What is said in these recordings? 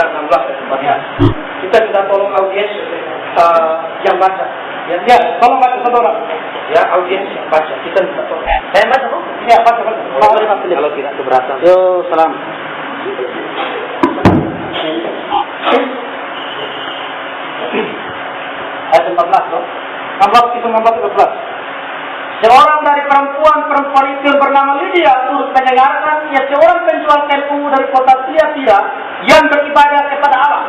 sudah 16 ya tempatnya. Kita minta tolong audiens yang baca. Ya, tolong baca satu orang. Ya, audiens yang baca. Kita minta tolong. Saya baca kok? Ya, baca. Kalau tidak keberatan. Yo, salam. Ayat 14 loh. 16 itu 14. Seorang dari perempuan itu bernama Lydia turut mendengarkan seorang penjual kain ungu dari kota Tiatira yang beribadah kepada Allah.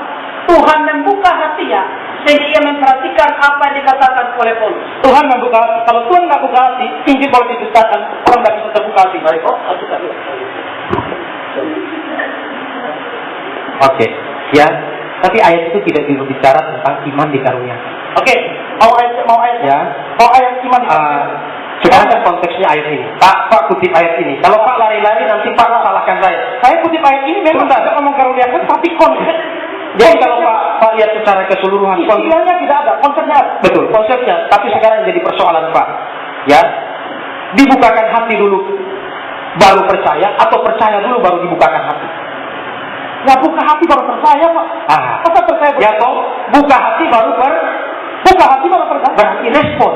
Tuhan membuka hatinya sehingga ia memperhatikan apa yang dikatakan oleh Paulus. Tuhan membuka hati. Kalau Tuhan nggak buka hati, Injil kalau diberitakan orang nggak bisa terbuka hati. Baik, Oke, ya. Tapi ayat itu tidak berbicara tentang iman dikaruniakan. Oke, mau ayat ya. Mau ayat iman dikaruniakan. Sekarang kan konteksnya ayat ini. Pak kutip ayat ini. Kalau Pak lari-lari nanti Pak salahkan saya. Saya kutip ayat ini memang tidak ngomong karuniakan, tapi konsep. Jadi kalau Pak lihat secara keseluruhan, istilahnya tidak ada, konsepnya ada. Betul, konsepnya. Tapi sekarang jadi persoalan Pak. Ya, dibukakan hati dulu, baru percaya, atau percaya dulu baru dibukakan hati. Ya buka hati baru percaya Pak. Masa percaya? Ya toh, buka hati baru percaya. Berarti respon.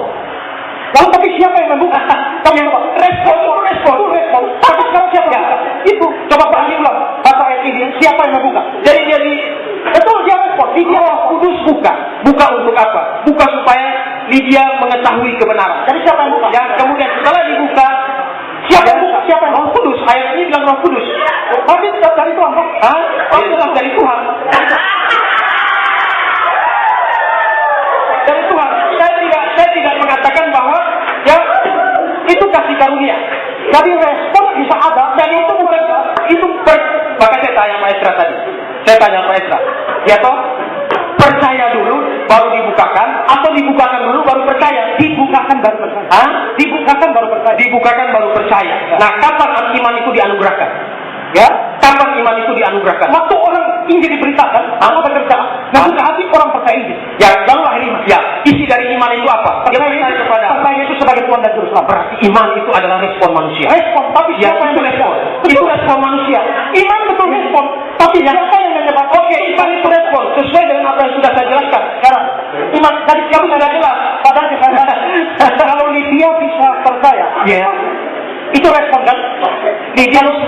Lalu tapi siapa yang membuka? Respon. Tapi sekarang siapa yang membuka? Itu coba berani ulang. Bahasa ayat ini siapa yang membuka? Jadi betul dia respon. Dia Kudus buka untuk apa? Buka supaya Lydia mengetahui kebenaran. Jadi siapa yang buka? Dan kemudian setelah dibuka, siapa yang buka? Siapa yang Roh Kudus. Ayat ini bilang Roh Kudus. Tapi tidak dari Tuhan, Pak. Jelas dari Tuhan. Dari Tuhan. Saya tidak mengatakan bahwa ya itu kasih karunia. Jadi respon bisa ada dan itu bukan maka saya tanya Pak Esra tadi. Ya toh, percaya dulu baru dibukakan atau dibukakan dulu baru percaya? Dibukakan baru percaya. Dibukakan baru percaya. Nah, kapan iman itu dianugerahkan? Ya, kapan iman itu dianugerahkan? Waktu orang Injil diberitakan, Allah bekerja. Nah, buka hati orang percaya Injil. Ya, barulah iman. Ya, isi dari iman itu apa? Percaya itu sebagai Tuhan dan Juru Selamat. Berarti iman itu adalah respon manusia. Respon, tapi siapa yang respon? Itu respon manusia. Iman betul respon, tapi siapa yang menyebabkan? Oke, iman itu respon sesuai dengan apa yang sudah saya jelaskan. Sekarang, iman tadi kamu sudah jelas. Padahal kalau Lydia bisa percaya, ya. Itu respon kan?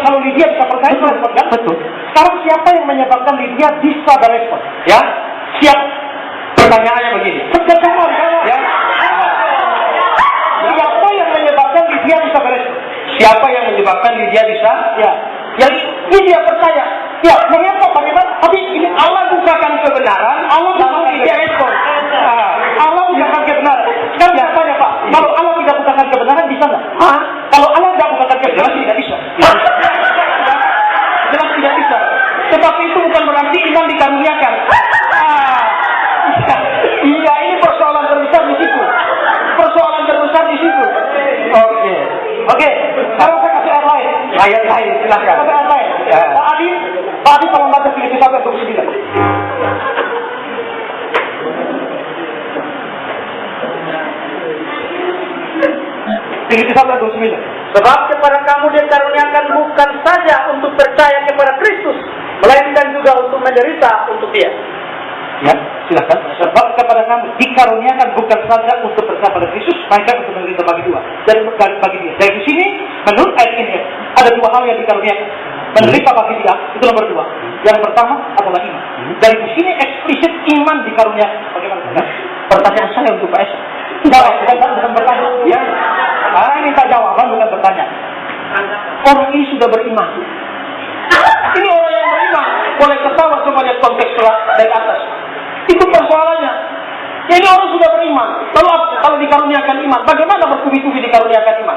Kalau Lydia bisa percaya, itu respon kan? Betul. Sekarang siapa yang menyebabkan Lydia bisa berespon? Ya, siap. Pertanyaannya begini. Ya. Siapa yang menyebabkan Lydia bisa berespon? Siapa yang menyebabkan Lydia bisa? Ya. Yang Lydia percaya. Ya, bagaimana? Tapi ini Allah bukakan kebenaran, Allah lalu Lydia respon. Allah bukakan kebenaran. Kan ya, tanya Pak, kalau Allah tidak bukakan kebenaran bisa nggak? Kalau Allah tidak bukakan kebenaran tidak bisa. Jelas tidak bisa. Tetapi itu bukan berarti iman dikaruniakan. Iya, ini persoalan terbesar di situ. Oke. Sekarang saya kasih ayat lain. Silakan. Ayat lain. Pak Adi tolong baca Filipi 1 ayat 29. Filipi 1 ayat 29. Sebab kepada kamu dikaruniakan bukan saja untuk percaya kepada Kristus, melainkan juga untuk menderita untuk Dia. Ya, silakan. Sebab kepada kamu dikaruniakan bukan saja untuk percaya pada Kristus, melainkan untuk menderita bagi Dia. Dari sini, menurut ayat ini ada dua hal yang dikaruniakan. Menderita bagi Dia itu nomor 2. Yang pertama adalah iman. Dari sini eksplisit iman dikaruniakan. Bagaimana? Pertanyaan saya untuk Pak Esa. Bukan bertanya. Ya. Saya minta jawaban, bukan bertanya. Orang ini sudah beriman. Ini orang yang beriman. Boleh ketawa coba lihat konteks dari atas. Itu persoalannya. Ya, ini orang sudah beriman. Lalu kalau dikaruniakan iman, bagaimana bertubi-tubi dikaruniakan iman?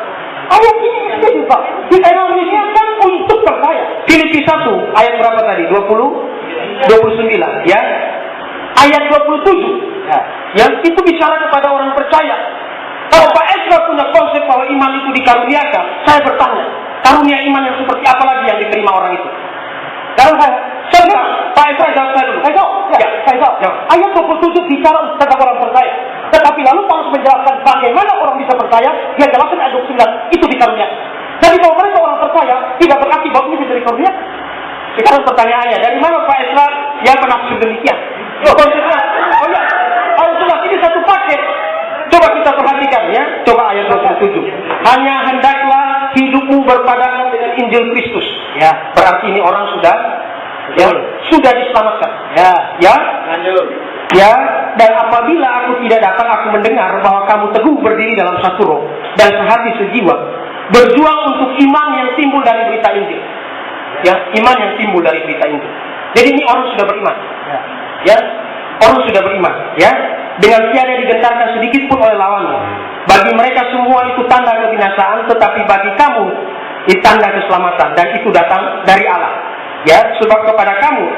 Ayat ini setuju Pak. Dikaruniakan untuk percaya. Filipi 1 ayat berapa tadi? 29 ya. Ayat 27 yang itu bicara kepada orang percaya. Kalau Pak Esra punya konsep bahwa iman itu dikaruniakan, saya bertanya, karunia iman yang seperti apa lagi yang diterima orang itu? Sekarang Pak Esra jawab saya dulu. Saya jawab. Ayat 27 bicara tentang orang percaya. Tetapi lalu Paulus menjelaskan bagaimana orang bisa percaya. Dia jelaskan ayat 29 itu dikaruniakan. Jadi kalau mereka orang percaya tidak berarti bahwa ini bisa dikaruniakan. Sekarang pertanyaannya, dari mana Pak Esra yang menafsir demikian? Oh ya, sudah ini satu paket. Coba kita perhatikan ya, coba ayat 27. Hanya hendaklah hidupmu berpadangan dengan Injil Kristus. Ya, berarti ini orang sudah diselamatkan. Ya. Lanjut. Ya, dan apabila aku tidak datang, aku mendengar bahwa kamu teguh berdiri dalam satu roh dan sehati sejiwa, berjuang untuk iman yang timbul dari berita Injil. Ya, iman yang timbul dari berita Injil. Jadi ini orang sudah beriman. Ya, orang sudah beriman. Ya, dengan tiada digentarkan sedikit pun oleh lawannya. Bagi mereka semua itu tanda kebinasaan, tetapi bagi kamu itu tanda keselamatan, dan itu datang dari Allah. Ya, sebab kepada kamu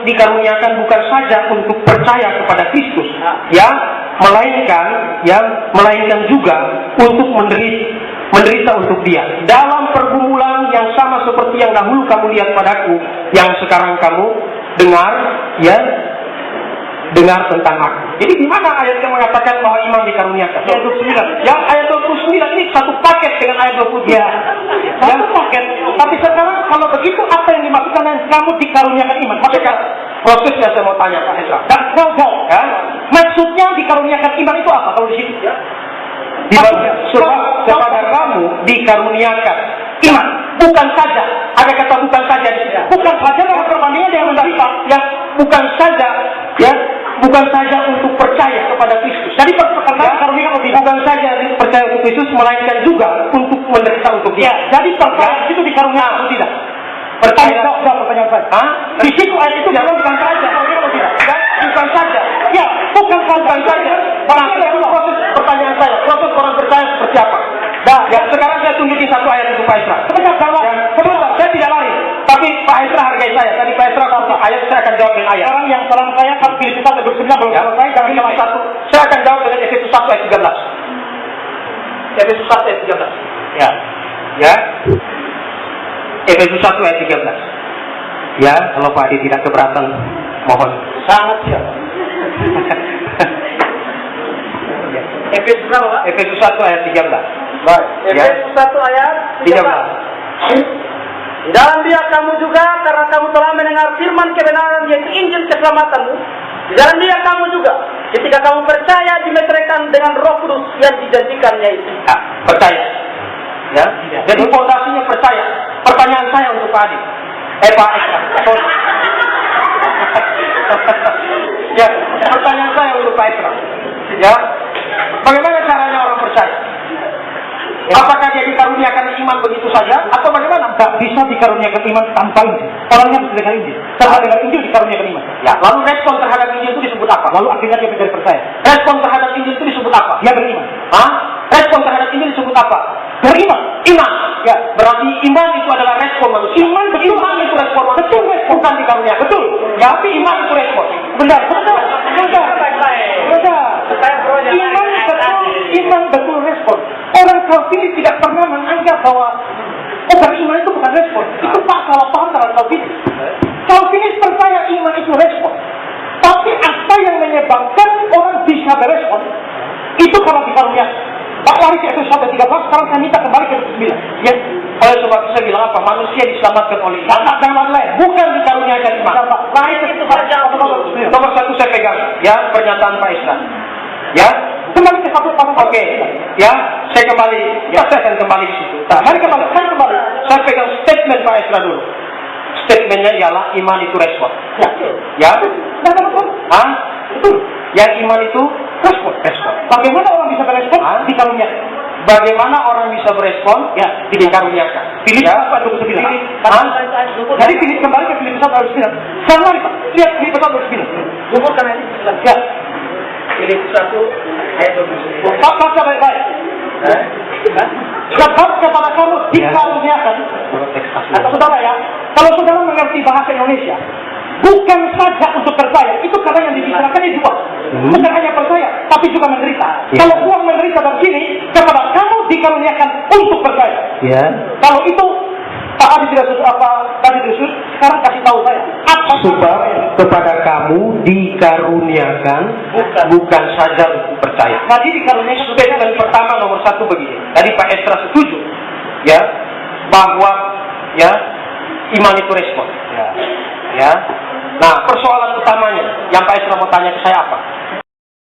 dikaruniakan bukan saja untuk percaya kepada Kristus, ya, melainkan juga untuk menderita untuk Dia. Dalam pergumulan yang sama seperti yang dahulu kamu lihat padaku, yang sekarang kamu dengar tentang aku. Jadi di mana ayat yang mengatakan bahwa iman dikaruniakan? Ayat 29. Yang ayat 29 ini satu paket dengan ayat 27. Ya. Satu paket. Tapi sekarang kalau begitu apa yang dimaksudkan dengan kamu dikaruniakan iman? Maksudnya prosesnya saya mau tanya Pak Esra. Ya. Maksudnya dikaruniakan iman itu apa kalau di situ? Ya. Sebab kepada kamu dikaruniakan iman. Bukan saja. Ada kata bukan saja di sini. Bukan saja dalam perbandingan yang mendapat. Yang bukan saja, ya, bukan saja untuk percaya kepada Kristus. Jadi perkataan karunia bukan saja percaya untuk Kristus, melainkan juga untuk menderita untuk Dia. Jadi perkara itu dikaruniakan atau tidak? Pertanyaan saya. Di situ ayat itu bukan saja. Bukan saja. Ya, bukan saja. Proses pertanyaan saya. Proses orang percaya seperti apa? Ya, sekarang saya tunjukin satu ayat itu Pak Esra. Sebentar, saya tidak lari. Tapi Pak Esra hargai saya. Tadi Pak Esra kalau ayat saya akan jawab dengan ayat. Sekarang yang salam saya kan Filipi 1 ayat 29 belum selesai. Dan Filipi 1 saya akan jawab dengan Efesus 1 ayat 13. Efesus 1 ayat 13. Ya. Efesus 1 ayat 13. Ya, kalau Pak Adi tidak keberatan, mohon. Sangat siap. Efesus berapa, Pak? Efesus 1 ayat 13. Baik. Efesus 1 ayat 13. Di dalam Dia kamu juga, karena kamu telah mendengar firman kebenaran yaitu Injil keselamatanmu. Di dalam Dia kamu juga, ketika kamu percaya, dimeteraikan dengan Roh Kudus yang dijanjikannya itu. Percaya. Ya. Jadi fondasinya percaya. Pertanyaan saya untuk Pak Adi. Pak Esra. Ya, pertanyaan saya untuk Pak Esra. Ya. Bagaimana caranya orang percaya? Apakah dia dikaruniakan iman begitu saja? Atau bagaimana? Tak bisa dikaruniakan iman tanpa Injil. Orangnya harus dengan Injil. Setelah dengan Injil dikaruniakan iman. Ya. Lalu respon terhadap Injil itu disebut apa? Lalu akhirnya dia menjadi percaya. Respon terhadap Injil itu disebut apa? Dia beriman. Respon terhadap Injil disebut apa? Beriman. Iman. Ya. Berarti iman itu adalah respon manusia. Iman itu respon manusia. Betul. Bukan dikaruniakan. Betul. Ya, tapi iman itu respon. Benar. Iman betul respon. Orang Calvinis tidak pernah menganggap bahwa beriman itu bukan respon. Itu salah paham terhadap Calvinis. Calvinis percaya iman itu respon. Tapi apa yang menyebabkan orang bisa berespon itu kalau dikaruniakan. Pak lari ke Efesus 1 13, sekarang saya minta kembali ke Efesus 9. Ya, oleh sebab itu saya bilang apa? Manusia diselamatkan oleh iman. Jangan lain, bukan dikaruniakan iman. Lari ke itu saja. Nomor 1 saya pegang, ya, pernyataan Pak Esra. Ya, kembali ke 1 pasal. Oke, ya, saya kembali. Ya, saya akan kembali ke situ. Mari kembali. Saya pegang statement Pak Esra dulu. Statementnya ialah iman itu respon. Ya, betul. Yang iman itu respon. Bagaimana orang bisa berespon? Dikaruniakan. Bagaimana orang bisa berespon? Ya, dikaruniakan. Filipi 1:9. Jadi Filipi kembali ke Filipi 1:9. Sama lihat Filipi 1:9. Bukan ini. Ya. Filipi 1 ayat 29. Baca baik-baik. Sebab kepada kamu dikaruniakan. Atau saudara ya, kalau saudara mengerti bahasa Indonesia, bukan saja untuk percaya, itu kata yang dibicarakan ini dua. Bukan hanya percaya, tapi juga menderita. Kalau uang menderita dari sini, kepada kamu dikaruniakan untuk percaya. Kalau itu Pak Adi tidak sesuatu apa tadi Yesus, sekarang kasih tahu saya. Sebab kepada kamu dikaruniakan bukan saja untuk percaya. Jadi dikaruniakan statement pertama nomor 1 begini. Tadi Pak Esra setuju, ya, bahwa ya iman itu respon. Ya. Ya. Nah, persoalan utamanya yang Pak Esra mau tanya ke saya apa?